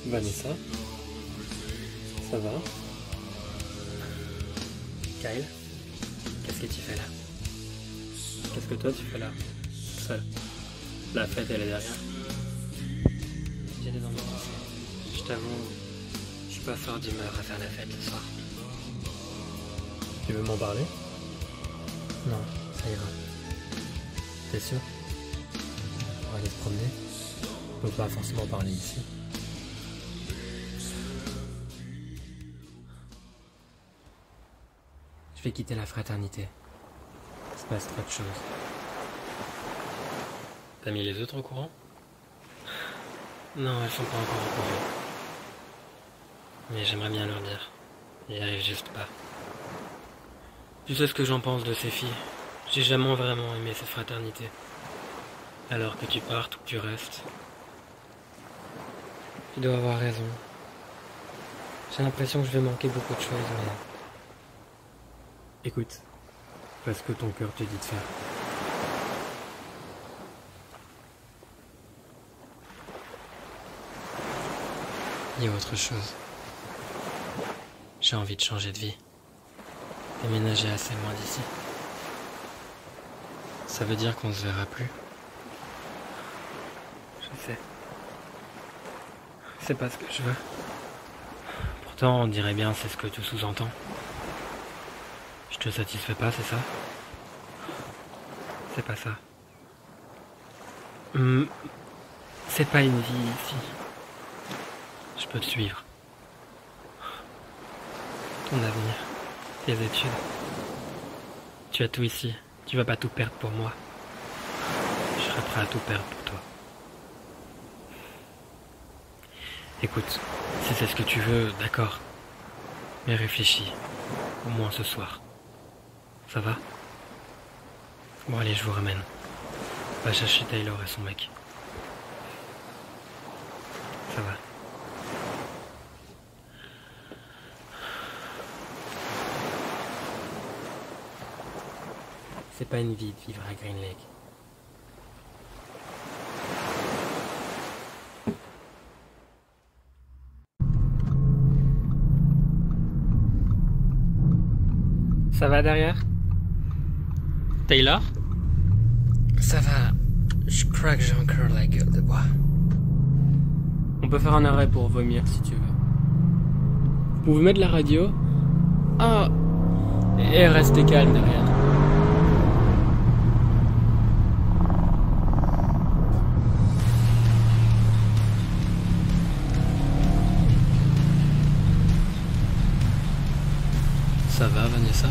Vanessa, ça va? Kyle, qu'est-ce que tu fais là? Qu'est-ce que toi tu fais là? Seul. La fête elle est derrière. J'ai des envies. Je t'avoue, je suis pas fort d'humeur à faire la fête ce soir. Tu veux m'en parler? Non, ça ira. T'es sûr? On va aller se promener? On peut pas forcément parler ici. Je vais quitter la fraternité. Il se passe trop de choses. T'as mis les autres au courant? Non, elles sont pas encore au courant. Mais j'aimerais bien leur dire. J'y arrive juste pas. Tu sais ce que j'en pense de ces filles. J'ai jamais vraiment aimé cette fraternité. Alors que tu partes ou que tu restes. Tu dois avoir raison. J'ai l'impression que je vais manquer beaucoup de choses, mais... Écoute, fais ce que ton cœur te dit de faire. Il y a autre chose. J'ai envie de changer de vie. Déménager assez loin d'ici. Ça veut dire qu'on se verra plus. Je sais. C'est pas ce que je veux. Pourtant, on dirait bien c'est ce que tu sous-entends. Je te satisfais pas, c'est ça? C'est pas ça. C'est pas une vie ici. Je peux te suivre. Ton avenir, tes études. Tu as tout ici. Tu vas pas tout perdre pour moi. Je serai prêt à tout perdre pour toi. Écoute, si c'est ce que tu veux, d'accord. Mais réfléchis. Au moins ce soir. Ça va? Bon allez, je vous ramène. Va chercher Taylor et son mec. Ça va. C'est pas une vie de vivre à Green Lake. Ça va derrière? Taylor? Ça va. Je crois que j'ai encore la gueule de bois. On peut faire un arrêt pour vomir si tu veux. Vous pouvez mettre la radio? Ah! Et restez calme derrière. Ça va, Vanessa?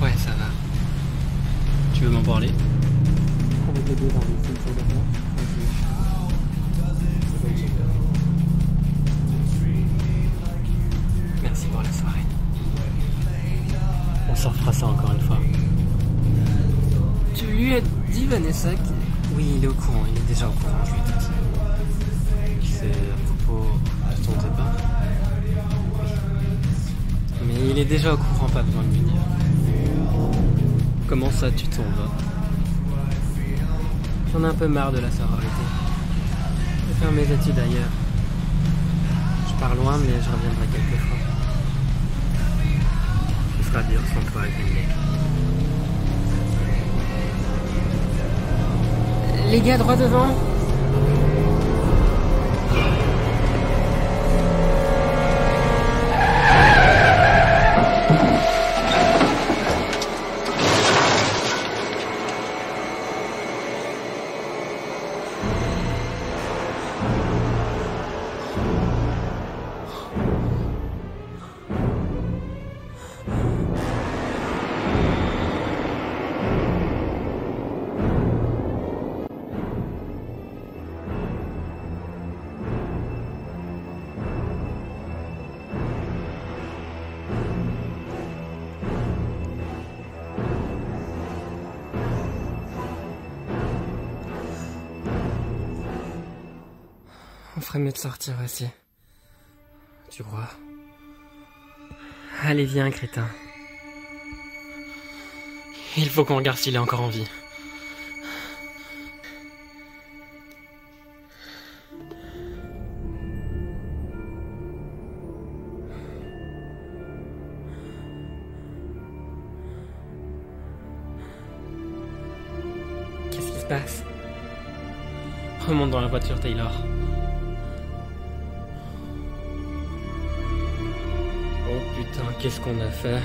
Ouais, ça va. Tu veux m'en parler? Avec les deux dans les films sur le bord. Merci pour la soirée. On s'en refera ça encore une fois. Tu lui as dit, Vanessa, que... Oui, il est au courant, il est déjà au courant, je lui ai tout dit. C'est à propos de ton départ. Mais il est déjà au courant, pas besoin de lui dire. Comment ça, tu t'en vas? J'en ai un peu marre de la sororité. Je vais faire mes études ailleurs. Je pars loin, mais je reviendrai quelques fois. Ce sera dur sans toi, Green Lake. Les gars, droit devant. On ferait mieux de sortir aussi. Tu crois? Allez, viens, crétin. Il faut qu'on regarde s'il est encore en vie. passe? Remonte dans la voiture, Taylor. Oh putain, qu'est-ce qu'on a fait?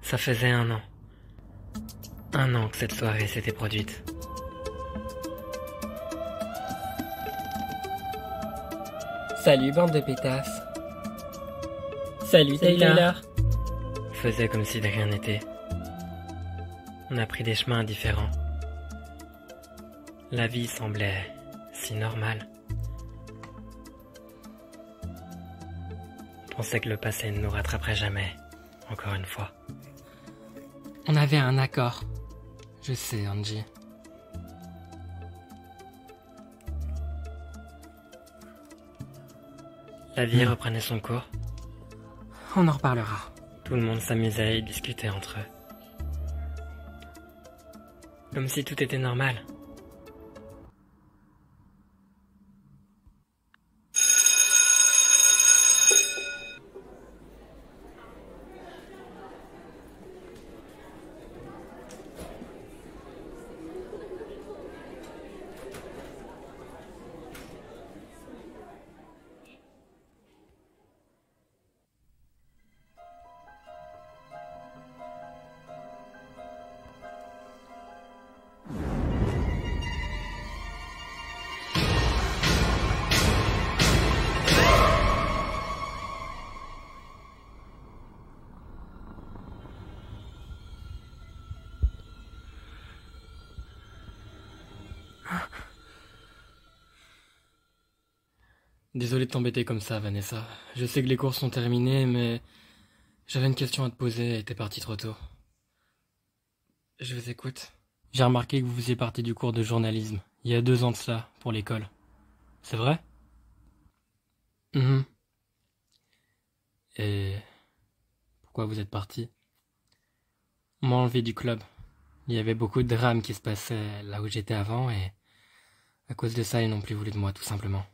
Ça faisait 1 an. 1 an que cette soirée s'était produite. Salut, bande de pétasses. Salut, Taylor. Faisait comme si de rien n'était. On a pris des chemins différents. La vie semblait si normale. On pensait que le passé ne nous rattraperait jamais, encore une fois. On avait un accord. Je sais, Angie. La vie reprenait son cours. On en reparlera. Tout le monde s'amusait et discutait entre eux. Comme si tout était normal. Désolé de t'embêter comme ça, Vanessa. Je sais que les cours sont terminés, mais j'avais une question à te poser et t'es parti trop tôt. Je vous écoute. J'ai remarqué que vous faisiez partie du cours de journalisme, il y a 2 ans de cela, pour l'école. C'est vrai? Et pourquoi vous êtes parti? On m'a enlevé du club. Il y avait beaucoup de drames qui se passaient là où j'étais avant et à cause de ça, ils n'ont plus voulu de moi, tout simplement.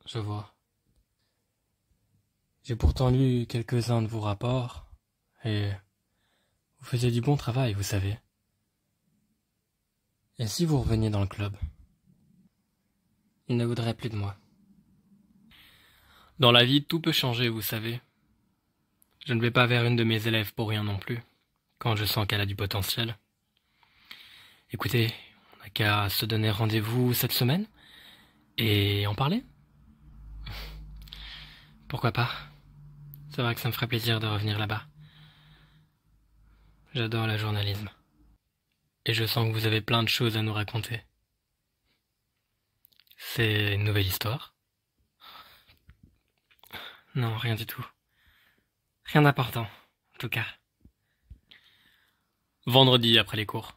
Je vois. J'ai pourtant lu quelques-uns de vos rapports, et vous faisiez du bon travail, vous savez. Et si vous reveniez dans le club? Ils ne voudraient plus de moi. Dans la vie, tout peut changer, vous savez. Je ne vais pas vers une de mes élèves pour rien non plus, quand je sens qu'elle a du potentiel. Écoutez, on n'a qu'à se donner rendez-vous cette semaine, et en parler. Pourquoi pas? C'est vrai que ça me ferait plaisir de revenir là-bas. J'adore le journalisme. Et je sens que vous avez plein de choses à nous raconter. C'est une nouvelle histoire? Non, rien du tout. Rien d'important, en tout cas. Vendredi après les cours.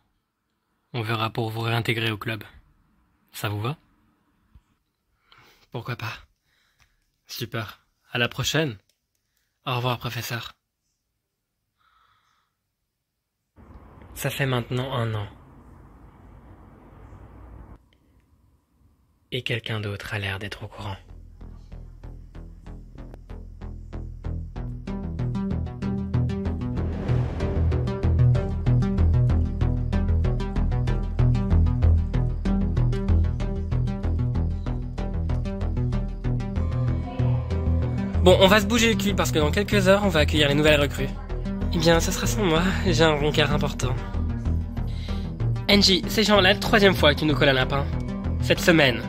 On verra pour vous réintégrer au club. Ça vous va? Pourquoi pas? Super. À la prochaine. Au revoir, professeur. Ça fait maintenant 1 an. Et quelqu'un d'autre a l'air d'être au courant. Bon, on va se bouger le cul parce que dans quelques heures, on va accueillir les nouvelles recrues. Eh bien, ce sera sans moi, j'ai un rencard important. Angie, c'est genre la 3e fois que tu nous colles un lapin. Cette semaine.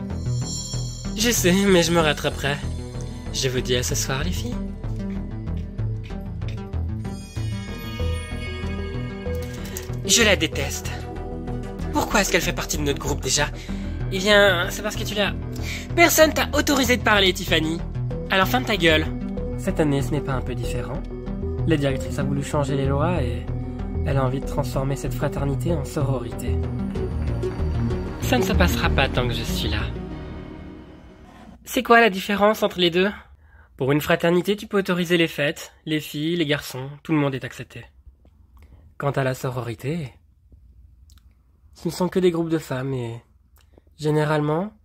Je sais, mais je me rattraperai. Je vous dis à ce soir, les filles. Je la déteste. Pourquoi est-ce qu'elle fait partie de notre groupe déjà? Eh bien, c'est parce que tu l'as... Personne t'a autorisé de parler, Tiffany. Alors ferme ta gueule. Cette année, ce n'est pas un peu différent. La directrice a voulu changer les lois et elle a envie de transformer cette fraternité en sororité. Ça ne se passera pas tant que je suis là. C'est quoi la différence entre les deux? Pour une fraternité, tu peux autoriser les fêtes, les filles, les garçons, tout le monde est accepté. Quant à la sororité, ce ne sont que des groupes de femmes et, généralement,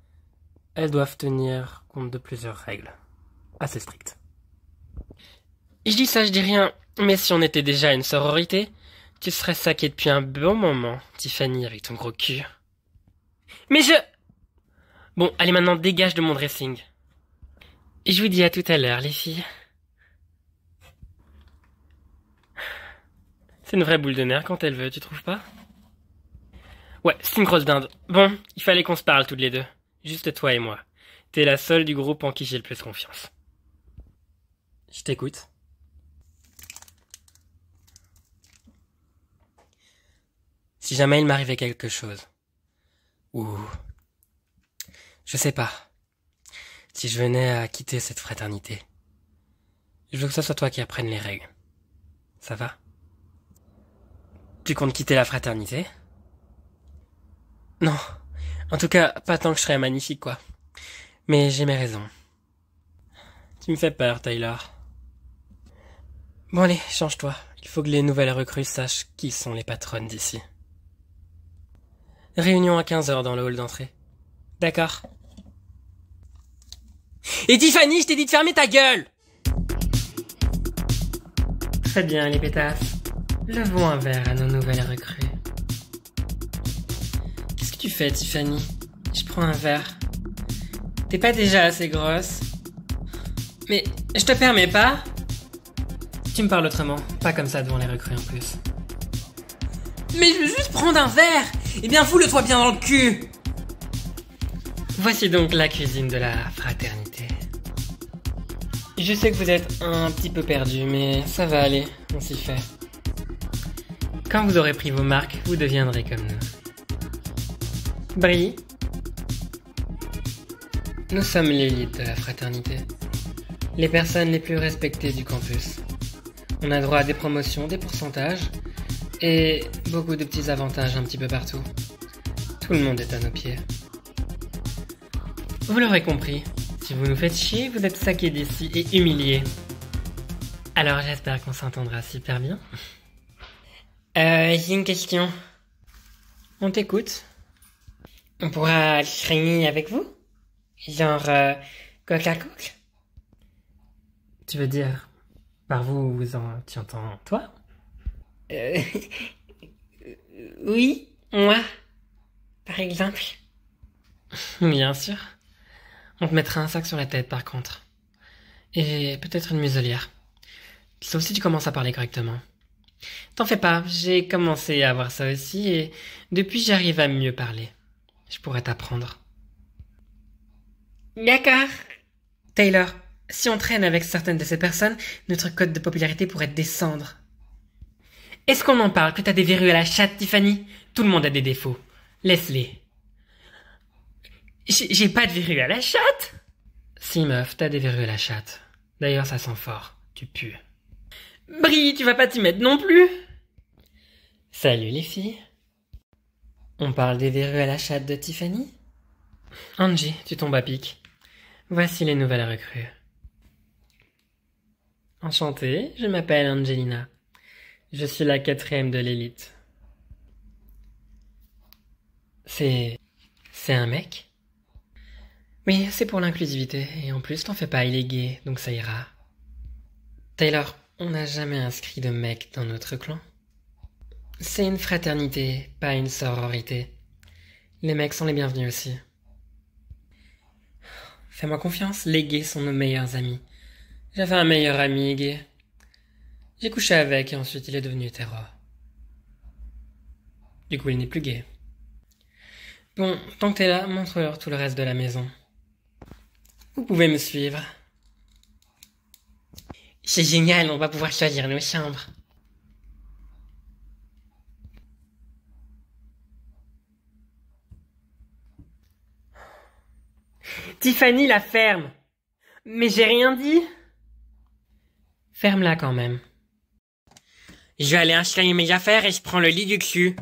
elles doivent tenir compte de plusieurs règles, assez strictes. Je dis ça, je dis rien, mais si on était déjà une sororité, tu serais saquée depuis un bon moment, Tiffany, avec ton gros cul. Mais je... Bon, allez maintenant, dégage de mon dressing. Je vous dis à tout à l'heure, les filles. C'est une vraie boule de nerfs quand elle veut, tu trouves pas? Ouais, c'est une grosse dinde. Bon, il fallait qu'on se parle toutes les deux. Juste toi et moi. T'es la seule du groupe en qui j'ai le plus confiance. Je t'écoute. Si jamais il m'arrivait quelque chose, ou... je sais pas, si je venais à quitter cette fraternité, je veux que ce soit toi qui apprennes les règles. Ça va? Tu comptes quitter la fraternité? Non. En tout cas, pas tant que je serais magnifique, quoi. Mais j'ai mes raisons. Tu me fais peur, Taylor. Bon allez, change-toi. Il faut que les nouvelles recrues sachent qui sont les patronnes d'ici. Réunion à 15h dans le hall d'entrée. D'accord. Et Tiffany, je t'ai dit de fermer ta gueule! Très bien, les pétasses. Levons un verre à nos nouvelles recrues. Qu'est-ce que tu fais, Tiffany? Je prends un verre. T'es pas déjà assez grosse? Mais je te permets pas? Tu me parles autrement, pas comme ça devant les recrues en plus. Mais je veux juste prendre un verre! Eh bien, fous-le-toi bien dans le cul! Voici donc la cuisine de la fraternité. Je sais que vous êtes un petit peu perdu, mais ça va aller, on s'y fait. Quand vous aurez pris vos marques, vous deviendrez comme nous. Brie. Nous sommes l'élite de la fraternité. Les personnes les plus respectées du campus. On a droit à des promotions, des pourcentages, et beaucoup de petits avantages un petit peu partout. Tout le monde est à nos pieds. Vous l'aurez compris, si vous nous faites chier, vous êtes saqués d'ici et humiliés. Alors j'espère qu'on s'entendra super bien. J'ai une question. On t'écoute. On pourra traîner avec vous? Genre, Coca-Cola? Tu veux dire, par vous, tu entends toi? Oui, moi, par exemple. Bien sûr. On te mettra un sac sur la tête, par contre. Et peut-être une muselière. Sauf si tu commences à parler correctement. T'en fais pas, j'ai commencé à avoir ça aussi et depuis j'arrive à mieux parler. Je pourrais t'apprendre. D'accord. Taylor, si on traîne avec certaines de ces personnes, notre code de popularité pourrait descendre. Est-ce qu'on en parle que t'as des verrues à la chatte, Tiffany? Tout le monde a des défauts. Laisse-les. J'ai pas de verrues à la chatte? Si, meuf, t'as des verrues à la chatte. D'ailleurs, ça sent fort. Tu pues. Brie, tu vas pas t'y mettre non plus? Salut les filles. On parle des verrues à la chatte de Tiffany? Angie, tu tombes à pic. Voici les nouvelles recrues. Enchantée, je m'appelle Angelina. Je suis la 4e de l'élite. C'est un mec? Oui, c'est pour l'inclusivité, et en plus t'en fais pas, il est gay, donc ça ira. Taylor, on n'a jamais inscrit de mec dans notre clan. C'est une fraternité, pas une sororité. Les mecs sont les bienvenus aussi. Fais-moi confiance, les gays sont nos meilleurs amis. J'avais un meilleur ami gay. J'ai couché avec et ensuite il est devenu hétéro. Du coup, il n'est plus gay. Bon, tant que t'es là, montre-leur tout le reste de la maison. Vous pouvez me suivre. C'est génial, on va pouvoir choisir nos chambres. Tiffany, la ferme. Mais j'ai rien dit. Ferme-la quand même. Je vais aller installer mes affaires et je prends le lit du dessus.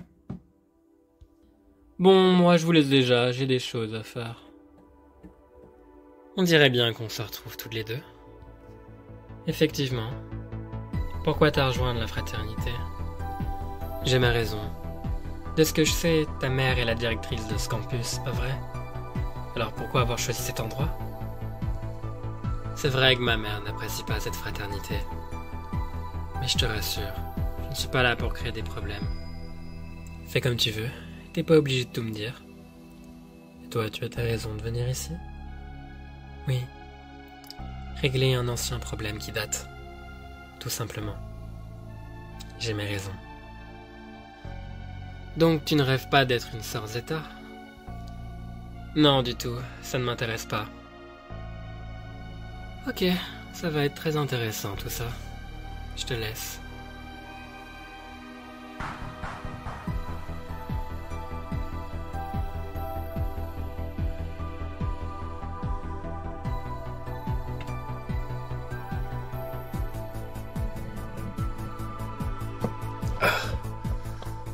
Bon, moi je vous laisse déjà, j'ai des choses à faire. On dirait bien qu'on se retrouve toutes les deux. Effectivement. Pourquoi t'as rejoint la fraternité? J'ai ma raison. De ce que je sais, ta mère est la directrice de ce campus, pas vrai? Alors pourquoi avoir choisi cet endroit? C'est vrai que ma mère n'apprécie pas cette fraternité. Mais je te rassure, je ne suis pas là pour créer des problèmes. Fais comme tu veux, t'es pas obligé de tout me dire. Et toi, tu as ta raison de venir ici? Oui. Régler un ancien problème qui date. Tout simplement. J'ai mes raisons. Donc tu ne rêves pas d'être une sœur Zeta? Non, du tout, ça ne m'intéresse pas. Ok, ça va être très intéressant tout ça. Je te laisse.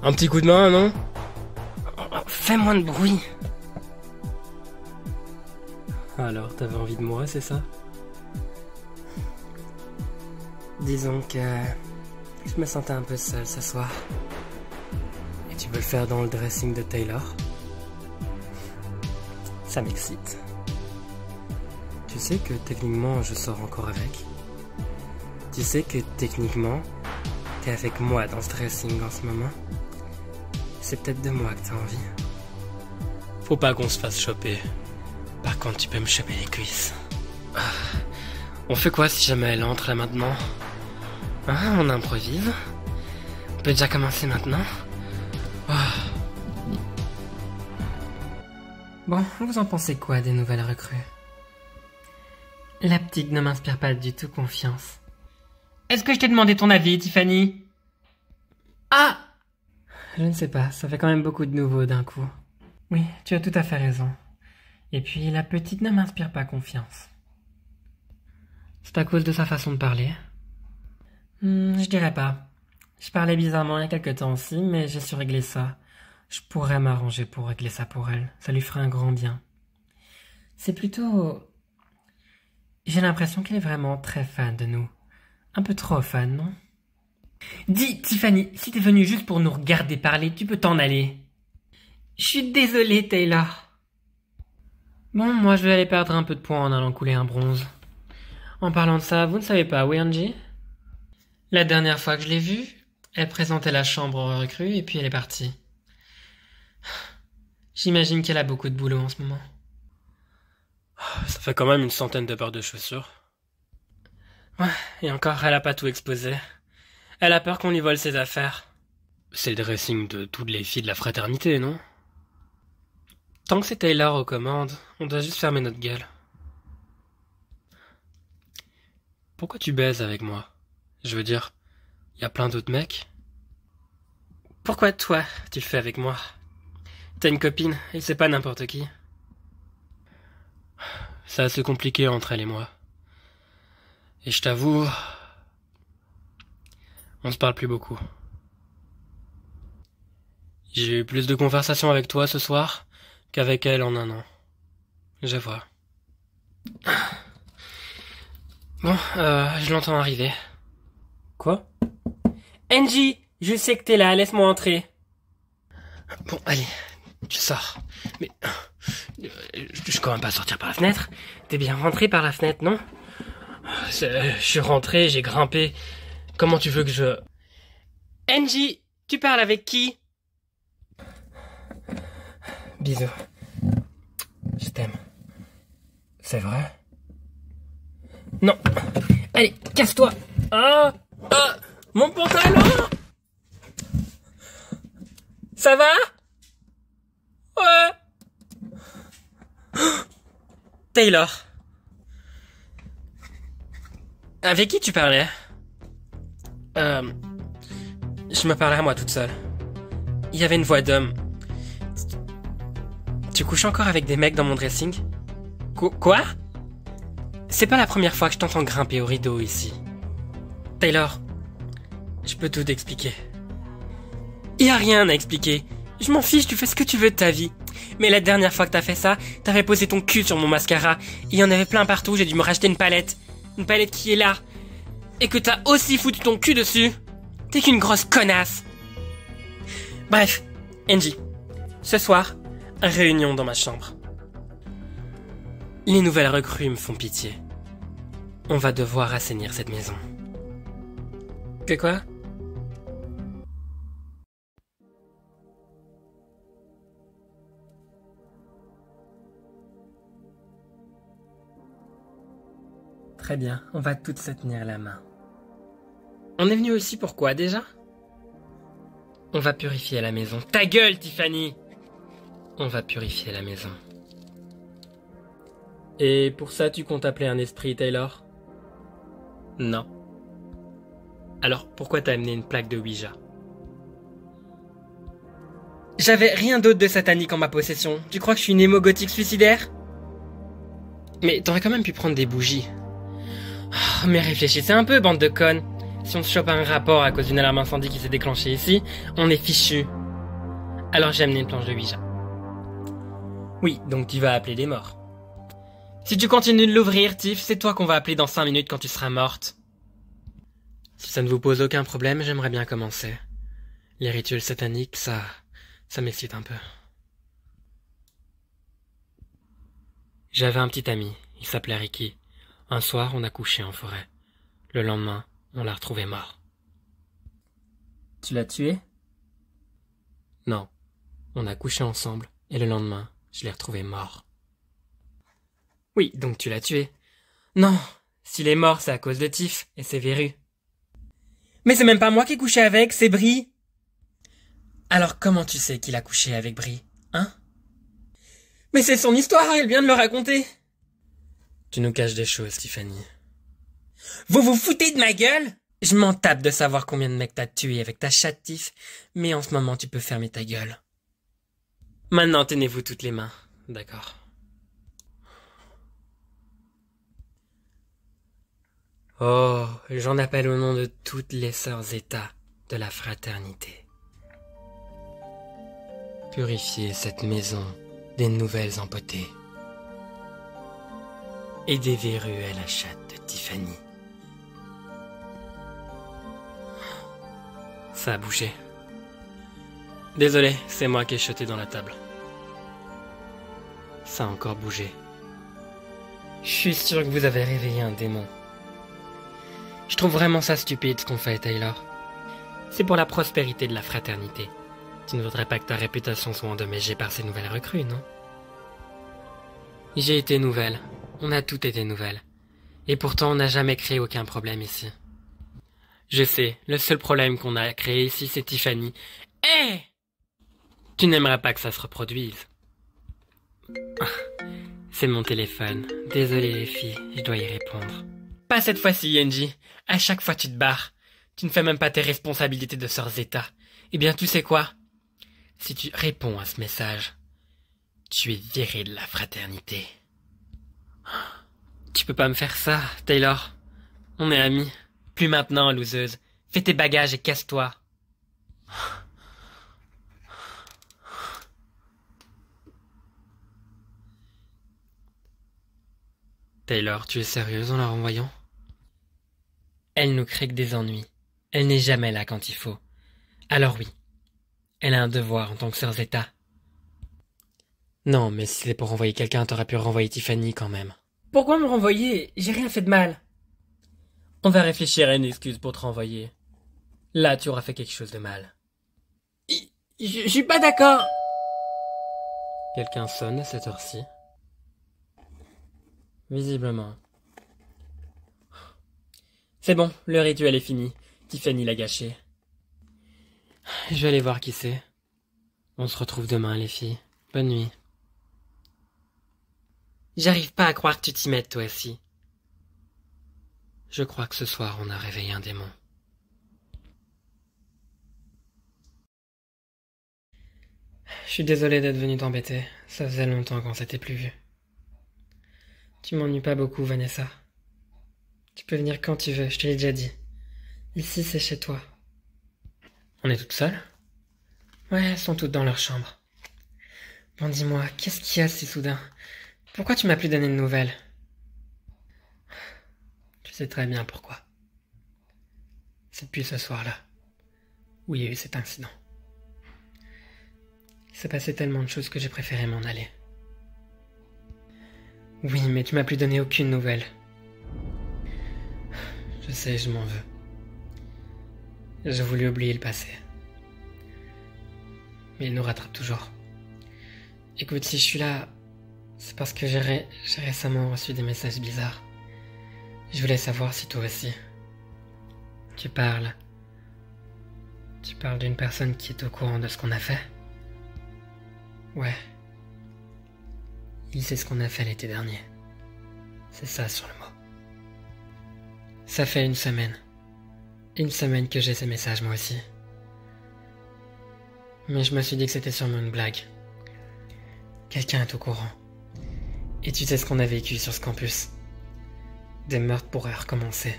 Un petit coup de main, non? Fais moins de bruit. Alors, t'avais envie de moi, c'est ça? Disons que je me sentais un peu seul ce soir. Et tu veux le faire dans le dressing de Taylor? Ça m'excite. Tu sais que techniquement, je sors encore avec? Tu sais que techniquement, t'es avec moi dans ce dressing en ce moment? C'est peut-être de moi que t'as envie. Faut pas qu'on se fasse choper. Par contre, tu peux me choper les cuisses. On fait quoi si jamais elle entre là maintenant? Ah, on improvise. On peut déjà commencer maintenant. Bon, vous en pensez quoi des nouvelles recrues? La petite ne m'inspire pas du tout confiance. Est-ce que je t'ai demandé ton avis, Tiffany? Ah! Je ne sais pas, ça fait quand même beaucoup de nouveaux d'un coup. Oui, tu as tout à fait raison. Et puis, la petite ne m'inspire pas confiance. C'est à cause de sa façon de parler? Je dirais pas. Je parlais bizarrement il y a quelque temps aussi, mais j'ai su régler ça. Je pourrais m'arranger pour régler ça pour elle. Ça lui ferait un grand bien. C'est plutôt... J'ai l'impression qu'elle est vraiment très fan de nous. Un peu trop fan, non? Dis, Tiffany, si t'es venue juste pour nous regarder parler, tu peux t'en aller. Je suis désolée, Taylor. Bon, moi je vais aller perdre un peu de poids en allant couler un bronze. En parlant de ça, vous ne savez pas, oui, Angie? La dernière fois que je l'ai vue, elle présentait la chambre aux recrues et puis elle est partie. J'imagine qu'elle a beaucoup de boulot en ce moment. Ça fait quand même une centaine de paires de chaussures. Ouais, et encore, elle a pas tout exposé. Elle a peur qu'on lui vole ses affaires. C'est le dressing de toutes les filles de la fraternité, non? Tant que c'est Taylor aux commandes, on doit juste fermer notre gueule. Pourquoi tu baises avec moi? Je veux dire, y a plein d'autres mecs. Pourquoi toi, tu le fais avec moi? T'as une copine, et c'est pas n'importe qui. C'est assez compliqué entre elle et moi. Et je t'avoue, on se parle plus beaucoup. J'ai eu plus de conversations avec toi ce soir qu'avec elle en un an. Je vois. Bon, je l'entends arriver. Quoi? Angie, je sais que t'es là, laisse-moi entrer. Bon, allez, tu sors. Mais je vais quand même pas sortir par la fenêtre. T'es bien rentré par la fenêtre, non? Je suis rentré, j'ai grimpé. Comment tu veux que je... Angie, tu parles avec qui? Bisous. Je t'aime. C'est vrai? Non. Allez, casse-toi. Ah, ah, mon pantalon. Ça va? Ouais. Taylor. Avec qui tu parlais? Je me parlais à moi toute seule. Il y avait une voix d'homme. Tu couches encore avec des mecs dans mon dressing? Quoi? C'est pas la première fois que je t'entends grimper au rideau ici. Taylor, je peux tout t'expliquer. Y a rien à expliquer. Je m'en fiche, tu fais ce que tu veux de ta vie. Mais la dernière fois que t'as fait ça, t'avais posé ton cul sur mon mascara. Il y en avait plein partout, j'ai dû me racheter une palette. Une palette qui est là. Et que t'as aussi foutu ton cul dessus. T'es qu'une grosse connasse. Bref, Angie. Ce soir, réunion dans ma chambre. Les nouvelles recrues me font pitié. On va devoir assainir cette maison. Que quoi? Très bien, on va toutes se tenir la main. On est venu ici pour quoi déjà? On va purifier la maison. Ta gueule, Tiffany! On va purifier la maison. Et pour ça, tu comptes appeler un esprit, Taylor? Non. Alors, pourquoi t'as amené une plaque de Ouija? J'avais rien d'autre de satanique en ma possession. Tu crois que je suis une émo gothique suicidaire? Mais t'aurais quand même pu prendre des bougies. Oh, mais réfléchissez un peu, bande de connes. Si on se chope un rapport à cause d'une alarme incendie qui s'est déclenchée ici, on est fichu. Alors j'ai amené une planche de Ouija. Oui, donc tu vas appeler des morts. Si tu continues de l'ouvrir, Tiff, c'est toi qu'on va appeler dans 5 minutes quand tu seras morte. Si ça ne vous pose aucun problème, j'aimerais bien commencer. Les rituels sataniques, ça m'excite un peu. J'avais un petit ami, il s'appelait Ricky. Un soir, on a couché en forêt. Le lendemain, on l'a retrouvé mort. Tu l'as tué? Non. On a couché ensemble, et le lendemain, je l'ai retrouvé mort. Oui, donc tu l'as tué. Non, s'il est mort, c'est à cause de Tiff et ses verrues. Mais c'est même pas moi qui ai couché avec, c'est Brie. Alors comment tu sais qu'il a couché avec Brie, hein? Mais c'est son histoire, elle vient de le raconter. Tu nous caches des choses, Tiffany. Vous vous foutez de ma gueule? Je m'en tape de savoir combien de mecs t'as tué avec ta chatte, Tiff, mais en ce moment tu peux fermer ta gueule. Maintenant tenez-vous toutes les mains, d'accord? Oh, j'en appelle au nom de toutes les sœurs États de la fraternité. Purifiez cette maison des nouvelles empotées et des verrues à la chatte de Tiffany. Ça a bougé. Désolé, c'est moi qui ai chuté dans la table. Ça a encore bougé. Je suis sûr que vous avez réveillé un démon. Je trouve vraiment ça stupide ce qu'on fait, Taylor. C'est pour la prospérité de la fraternité. Tu ne voudrais pas que ta réputation soit endommagée par ces nouvelles recrues, non? J'ai été nouvelle. On a toutes été nouvelles. Et pourtant, on n'a jamais créé aucun problème ici. Je sais, le seul problème qu'on a créé ici, c'est Tiffany. Hé! Tu n'aimerais pas que ça se reproduise. C'est mon téléphone. Désolé les filles, je dois y répondre. Pas cette fois-ci, Angie. À chaque fois tu te barres. Tu ne fais même pas tes responsabilités de sœur Zeta. Eh bien, tu sais quoi? Si tu réponds à ce message, tu es viré de la fraternité. Tu peux pas me faire ça, Taylor. On est amis. Plus maintenant, loseuse. Fais tes bagages et casse-toi. Taylor, tu es sérieuse en la renvoyant? Elle nous crée que des ennuis. Elle n'est jamais là quand il faut. Alors oui, elle a un devoir en tant que sœur Zeta. Non, mais si c'est pour renvoyer quelqu'un, t'aurais pu renvoyer Tiffany quand même. Pourquoi me renvoyer? J'ai rien fait de mal. On va réfléchir à une excuse pour te renvoyer. Là, tu auras fait quelque chose de mal. Je suis pas d'accord. Quelqu'un sonne à cette heure-ci? Visiblement. C'est bon, le rituel est fini. Tiffany l'a gâché. Je vais aller voir qui c'est. On se retrouve demain, les filles. Bonne nuit. J'arrive pas à croire que tu t'y mettes, toi aussi. Je crois que ce soir, on a réveillé un démon. Je suis désolé d'être venu t'embêter. Ça faisait longtemps qu'on s'était plus vu. Tu m'ennuies pas beaucoup, Vanessa. Tu peux venir quand tu veux, je te l'ai déjà dit. Ici, c'est chez toi. On est toutes seules? Ouais, elles sont toutes dans leur chambre. Bon, dis-moi, qu'est-ce qu'il y a si soudain? Pourquoi tu m'as plus donné de nouvelles? Tu sais très bien pourquoi. C'est depuis ce soir-là, où il y a eu cet incident. Il s'est passé tellement de choses que j'ai préféré m'en aller. Oui, mais tu m'as plus donné aucune nouvelle. Je sais, je m'en veux. J'ai voulu oublier le passé. Mais il nous rattrape toujours. Écoute, si je suis là, c'est parce que j'ai récemment reçu des messages bizarres. Je voulais savoir si toi aussi. Tu parles d'une personne qui est au courant de ce qu'on a fait? Ouais. Il sait ce qu'on a fait l'été dernier. C'est ça sur le mot. Ça fait une semaine. Une semaine que j'ai ces messages moi aussi. Mais je me suis dit que c'était sûrement une blague. Quelqu'un est au courant. Et tu sais ce qu'on a vécu sur ce campus. Des meurtres pourraient recommencer.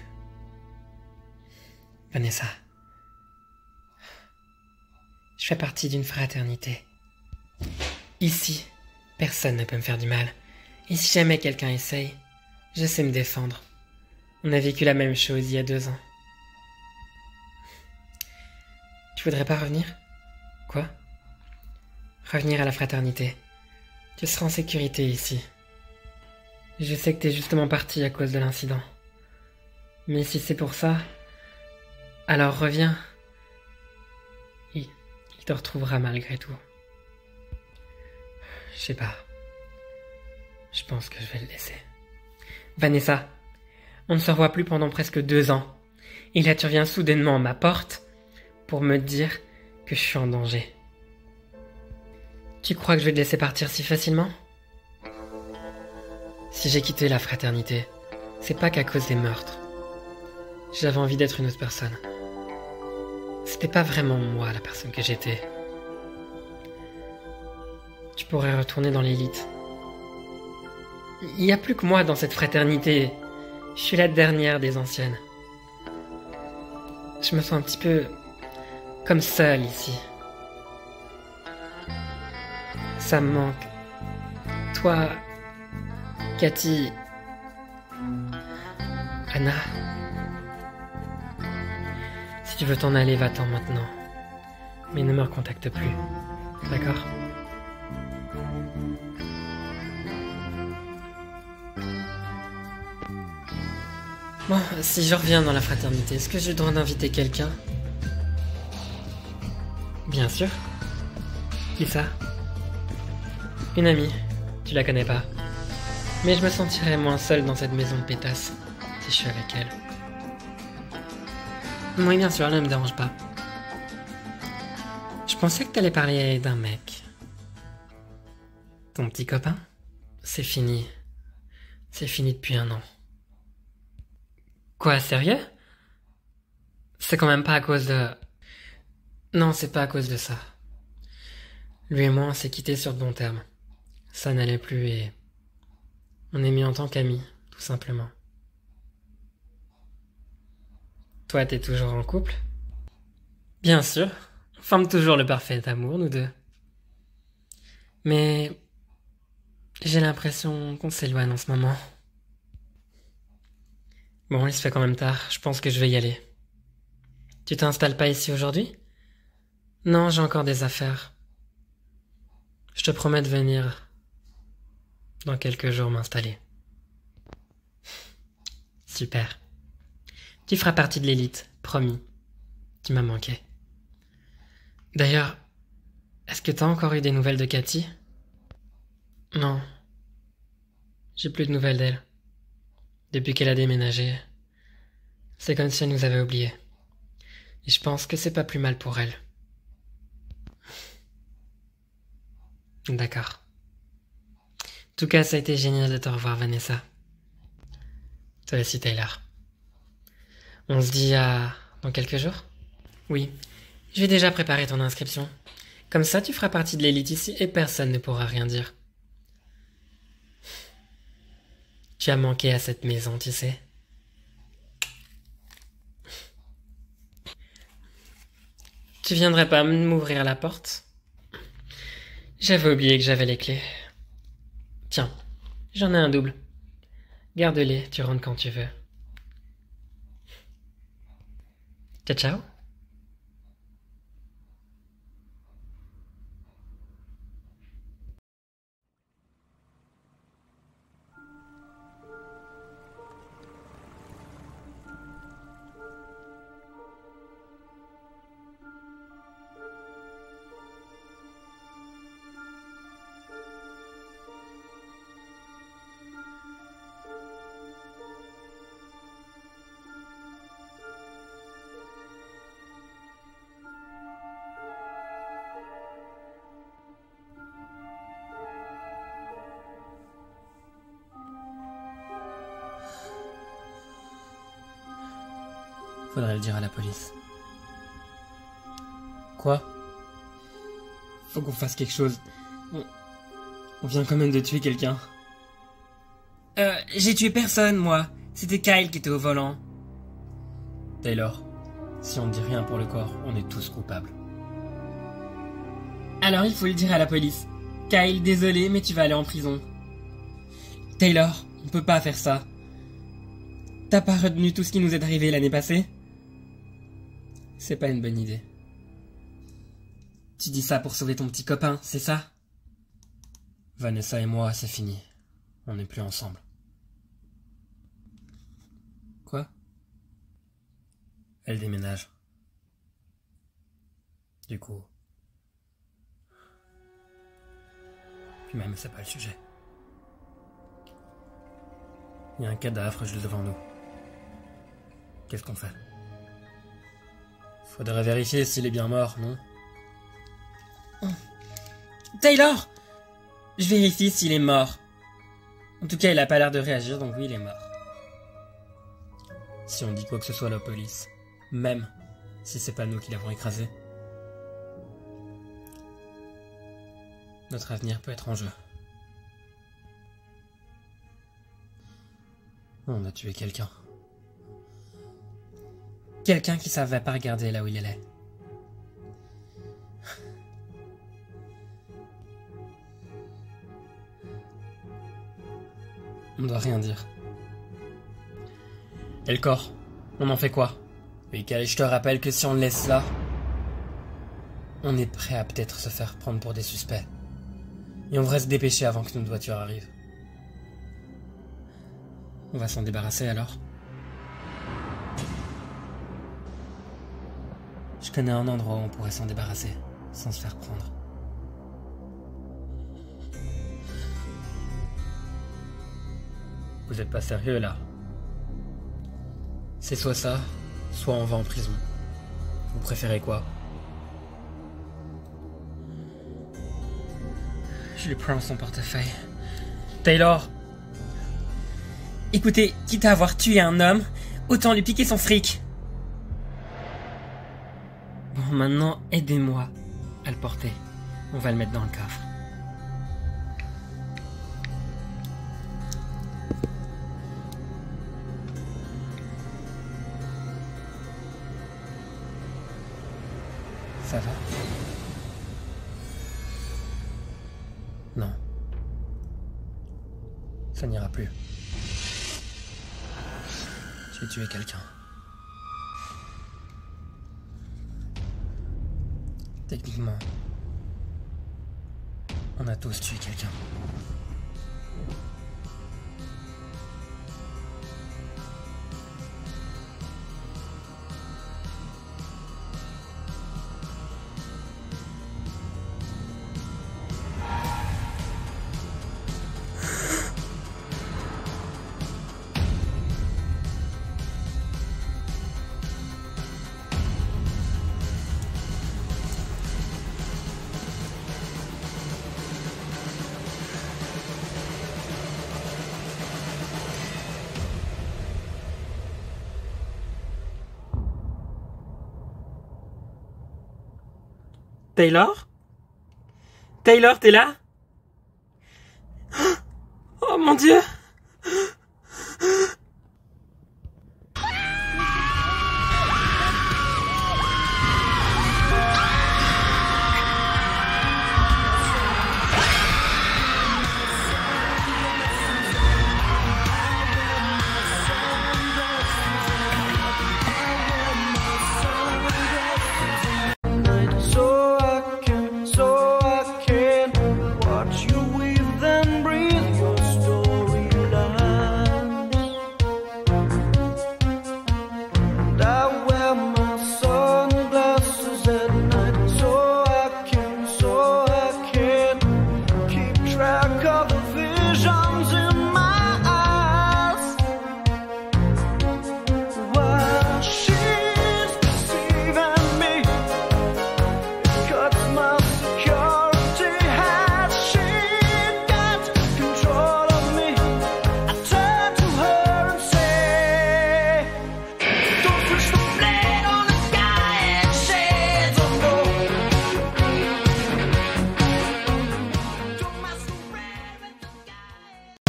Vanessa. Je fais partie d'une fraternité. Ici, personne ne peut me faire du mal. Et si jamais quelqu'un essaye, je sais me défendre. On a vécu la même chose il y a 2 ans. Tu voudrais pas revenir? Quoi? Revenir à la fraternité. Tu seras en sécurité ici. Je sais que t'es justement parti à cause de l'incident. Mais si c'est pour ça, alors reviens. Il te retrouvera malgré tout. Je sais pas. Je pense que je vais le laisser. Vanessa, on ne se revoit plus pendant presque 2 ans. Et là tu reviens soudainement à ma porte pour me dire que je suis en danger. Tu crois que je vais te laisser partir si facilement? Si j'ai quitté la fraternité, c'est pas qu'à cause des meurtres. J'avais envie d'être une autre personne. C'était pas vraiment moi la personne que j'étais. Tu pourrais retourner dans l'élite. Il y a plus que moi dans cette fraternité. Je suis la dernière des anciennes. Je me sens un petit peu comme seule ici. Ça me manque. Toi, Cathy, Anna. Si tu veux t'en aller, va-t'en maintenant. Mais ne me recontacte plus. D'accord? Bon, si je reviens dans la fraternité, est-ce que j'ai le droit d'inviter quelqu'un? Bien sûr. Qui ça? Une amie. Tu la connais pas. Mais je me sentirais moins seule dans cette maison de pétasse si je suis avec elle. Oui, bien sûr, elle ne me dérange pas. Je pensais que t'allais parler d'un mec. Ton petit copain? C'est fini. C'est fini depuis 1 an. Quoi, sérieux? C'est quand même pas à cause de... Non, c'est pas à cause de ça. Lui et moi, on s'est quittés sur de bons termes. Ça n'allait plus et... on est mis en tant qu'amis, tout simplement. Toi, t'es toujours en couple? Bien sûr. On forme toujours le parfait amour, nous deux. Mais... j'ai l'impression qu'on s'éloigne en ce moment. Bon, il se fait quand même tard. Je pense que je vais y aller. Tu t'installes pas ici aujourd'hui? Non, j'ai encore des affaires. Je te promets de venir dans quelques jours m'installer. Super. Tu feras partie de l'élite, promis. Tu m'as manqué. D'ailleurs, est-ce que t'as encore eu des nouvelles de Cathy? Non. J'ai plus de nouvelles d'elle. Depuis qu'elle a déménagé, C'est comme si elle nous avait oubliés. Et je pense que c'est pas plus mal pour elle. D'accord. En tout cas, ça a été génial de te revoir, Vanessa. Toi aussi, Taylor. On se dit dans quelques jours? Oui. Je vais déjà préparer ton inscription. Comme ça, tu feras partie de l'élite ici et personne ne pourra rien dire. Tu as manqué à cette maison, tu sais. Tu viendrais pas m'ouvrir la porte? J'avais oublié que j'avais les clés. Tiens, j'en ai un double. Garde-les, tu rentres quand tu veux. Ciao, ciao. Faudrait le dire à la police. Quoi? Faut qu'on fasse quelque chose. On vient quand même de tuer quelqu'un. J'ai tué personne, moi. C'était Kyle qui était au volant. Taylor, si on ne dit rien pour le corps, on est tous coupables. Alors il faut le dire à la police. Kyle, désolé, mais tu vas aller en prison. Taylor, on peut pas faire ça. T'as pas retenu tout ce qui nous est arrivé l'année passée? C'est pas une bonne idée. Tu dis ça pour sauver ton petit copain, c'est ça? Vanessa et moi, c'est fini. On n'est plus ensemble. Quoi? Elle déménage. Du coup... Puis même, c'est pas le sujet. Il y a un cadavre juste devant nous. Qu'est-ce qu'on fait? Faudrait vérifier s'il est bien mort, non? Taylor! Je vérifie s'il est mort. En tout cas, il a pas l'air de réagir, donc oui, il est mort. Si on dit quoi que ce soit à la police, même si c'est pas nous qui l'avons écrasé, notre avenir peut être en jeu. On a tué quelqu'un. Quelqu'un qui savait pas regarder là où il allait. On doit rien dire. Et le corps, on en fait quoi? Et Kyle, je te rappelle que si on le laisse là, on est prêt à peut-être se faire prendre pour des suspects. Et on devrait se dépêcher avant que notre voiture arrive. On va s'en débarrasser alors? Je connais un endroit où on pourrait s'en débarrasser, sans se faire prendre. Vous êtes pas sérieux là? C'est soit ça, soit on va en prison. Vous préférez quoi? Je lui prends son portefeuille. Taylor! Écoutez, quitte à avoir tué un homme, autant lui piquer son fric. Bon, maintenant, aidez-moi à le porter. On va le mettre dans le coffre. Ça va? Non. Ça n'ira plus. J'ai tué quelqu'un. Techniquement, on a tous tué quelqu'un. Taylor? Taylor, t'es là? Oh mon Dieu!